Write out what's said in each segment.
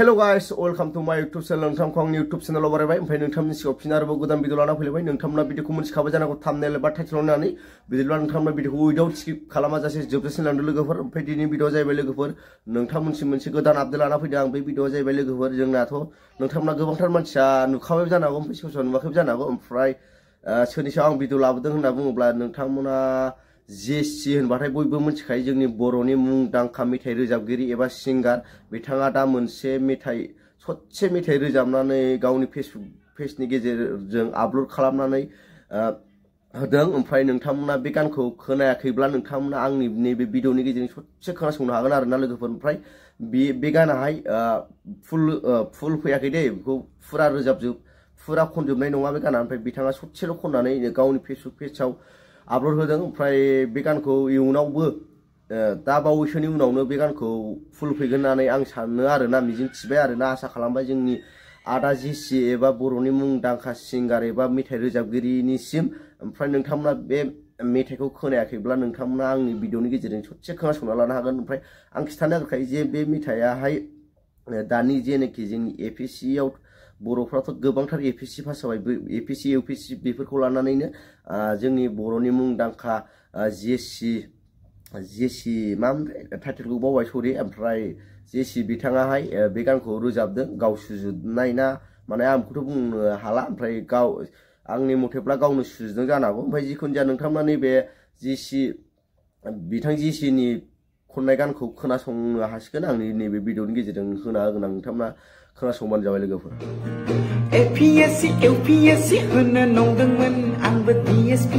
Hello guys, welcome to my YouTube channel. नोंथांखौ आंनि YouTube channel आव बरायबाय। ओमफ्राय नोंथांनि सिगाङाव फिन आरोबाव गोदान भिडिअ लाना फैलायबाय। नोंथांमोना भिडिअखौ मोनथिखाबाय जानांगौ थाम्बनेल एबा टाइटेल होननानै। बिदिब्ला नोंथांमोना भिडिअखौ उइदाउट स्किप खालामाजासे जोबजासिम नायनो लोगोफोर। ओमफ्राय दिनैनि भिडिअआ जाहैबाय लोगोफोर नोंथांमोनसिम मोनसे गोदान आपडेट लाना फैदों आं। बे भिडिअआ जाहैबाय लोगोफोर जोंनाथ' नोंथांमोना गोबांथार मानसिया नुखाबाय जानो हागौ ओमफ्राय सोरबा नुवाखैबो जानो हागौ। ओमफ्राय सोरनि सायाव आं भिडिअ लाबोदों होनना बुङोब्ला नोंथांमोना जेसि होनबाथाय बयबो मिथिखायो जोंनि बर'नि मुंदांखा मेथाइ रोजाबगिरि एबा सिंगार। बिथाङा दा मोनसे ससे मेथाइ रोजाबनानै गावनि फेसबुक पेजनि गेजेरजों आपल'ड खालामनानै होदों। ओमफ्राय नोंथांमोना बे गानखौ खोनायाखैब्ला नोंथांमोना आंनि नैबे भिडिअनि गेजेरजों ससे खोनासंनो हागोन आरोना लोगोफोर। ओमफ्राय बे गानाहाय फुल फैयाखै दे, बेखौ फुरा खनजोबनाय नङा बे गाना। ओमफ्राय बिथाङा ससेल' खननानै गावनि फेसबुक पेजआव आपल'ड होदों। ओमफ्राय बे गानखौ इयुनावबो दा बावैसोनि उनावनो बे गानखौ फुल फैगोन होननानै आं सानो आरोना, मिजिं थिबाय आरोना, आसा खालामबाय जोंनि आदा जेसि एबा बर'नि मुंदांखा सिंगार एबा मेथाइ रोजाबगिरिनिसिम। ओमफ्राय नोंथांमोना बे मेथाइखौ खोनायाखैब्ला नोंथांमोना आंनि भिडिअनि गेजेरजों ससे खोनासंना लानो हागोन। ओमफ्राय आं खिन्थानो नागिरखायो जे बे मेथाइयाहाय दानि जेनाखि जोंनि एपिएससिआव बर'फ्राथ' गोबांथार एपिएससि पास जाबाय, एपिएससि इउपिएससि बेफोरखौ लानानैनो जोंनि बर'नि मुंदांखा जेसि मामोनथाय टाइटेलखौ बावबाय सरि। ओमफ्राय जेसि बिथाङाहाय बे गानखौ रोजाबदों, गाव सुजुनाय ना माने आं बेखौथ' बुंनो हाला। ओमफ्राय आंनि मथेब्ला गावनो सुजुदों जानो हागौ। ओमफ्राय जिखुनु जाया नोंथांमोना नैबे बिथां जेसिनि खननाय गानखौ खोनासंनो हासिगोन आंनि नैबे भिडिअनि गेजेरजों होना होगोन आं। नोंथांमोना खोनासंबानो जाबाय लोगोफोर। APSC UPSC होनो नंदोंमोन, आंबो DSP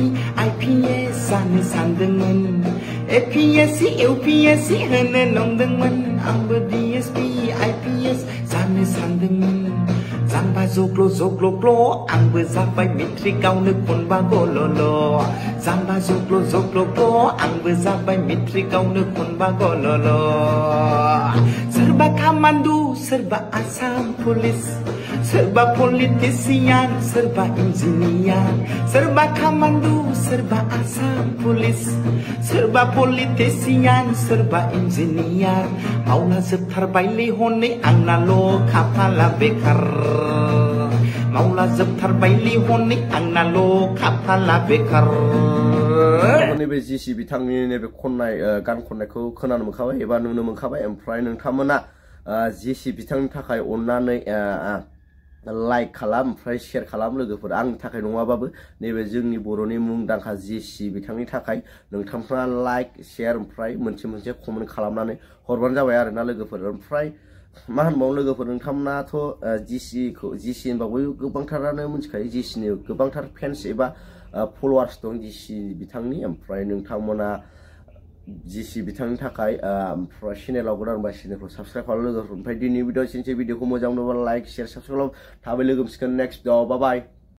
IPS जानो सानदोंमोन। APSC UPSC होनो नंदोंमोन, आंबो DSP IPS जानो सानदोंमोन। जाम्बा जग्ल' जग्ल' आंबो जाबाय मेट्रिकआवनो खनबा गल'ल'। जाम्बा जग्ल' जग्ल' आंबो जाबाय मेट्रिकआवनो खनबा गल'ल'। सोरबा कामान्डु, सोरबा आसाम पुलिस, सोरबा पलिटिसियान, सोरबा इन्जिनियार। सोरबा कामान्डु, सोरबा आसाम पुलिस, सोरबा पलिटिसियान, सोरबा इन्जिनियार। मावला जोबथारबायलै हनै आंनाल' खाफाला बेकार। मावला जोबथारबायलै हनै आंनाल' खाफाला बेकार। नैबे जेसि बिथांनि नैबे गान खननायखौ खोनानो मोनखाबाय एबा नुनो मोनखाबाय। ओमफ्राय नोंथांमोना जेसि बिथांनि थाखाय अननानै लाइक खालाम, ओमफ्राय शेयार खालाम लोगोफोर। आंनि थाखाय नङाबाबो नैबे जोंनि बर'नि मुंदांखा जेसि बिथांनि थाखाय नोंथांफ्रा लाइक शेयार ओमफ्राय मोनसे कमेन्ट खालामनानै हरबानो जाबाय आरोना लोगोफोर। ओमफ्राय मा होनबावनो लोगोफोर, नोंथांमोनाथ' जेसि होनबा बयबो गोबांथारानो मिथिखायो, जेसिनि गोबांथार फेन्स एबा फल'वार्स दं जेसि बिथांनि। ओमफ्राय नोंथांमोना जेसि बिथांनि थाखाय ओमफ्राय चेनेलाव गोदानबा चेनेलखौ साबसक्राइब खालाम लोगोफोर। ओमफ्राय दिनैनि भिडिअ' भिडिअखौ मोजां मोनोबा लाइक शेयार साबसक्राइब खालाम। थाबै लोगो मोनसिगोन नेक्स्ट भिडिअ'। बाय बाय।